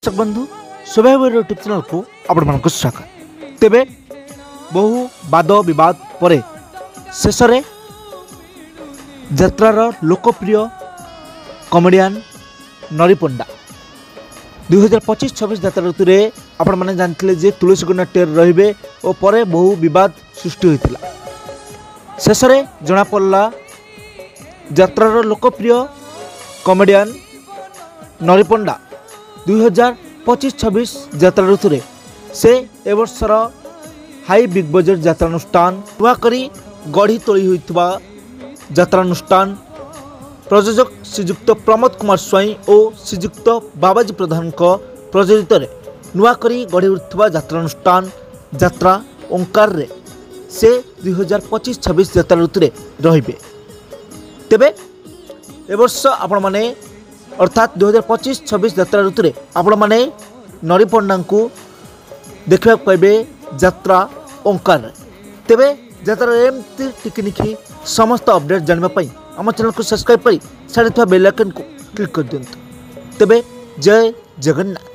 दर्शक बंधु स्वभाव यूट्यूब चैनल को आपण स्वागत। तेबे बहु वाद विवाद पर शेष यात्रार लोकप्रिय कमेडियन नरी पंडा 2025-26 यात्रा ऋतु में आपण मैंने जानते जे तुलसी गुना टेर रे और पर बहु विवाद सृष्टि होता। शेष जना पड़ा यात्रार लोकप्रिय कमेडियन नरी पंडा 2025-26 यात्रा ऋतु में से ए वर्षर हाई बिग बजेट यात्रानुष्ठान नुआकरी गढ़ी तोली होइतबा यात्रानुष्ठान प्रयोजक श्रीजुक्त प्रमोद कुमार स्वाई और श्रीजुक्त बाबाजी प्रधान प्रयोजित नुआकरी गढ़ी उठुवा यात्रानुष्ठान यात्रा ओंकार रे से 2025-26 यात्रा ऋतु में रहिबे। तेबे ए वर्ष आपण माने अर्थात 2025-26 यात्रा ऋतु में आपण माने नरी पंडा को देखा पाइबे यात्रा ओंकार। तेबे यात्रा एमती टिकनिकी समस्त अपडेट जानवाई आम चैनल को सब्सक्राइब कर साढ़े बेल आइकन को क्लिक कर दिंतु। तेबे जय जगन्नाथ।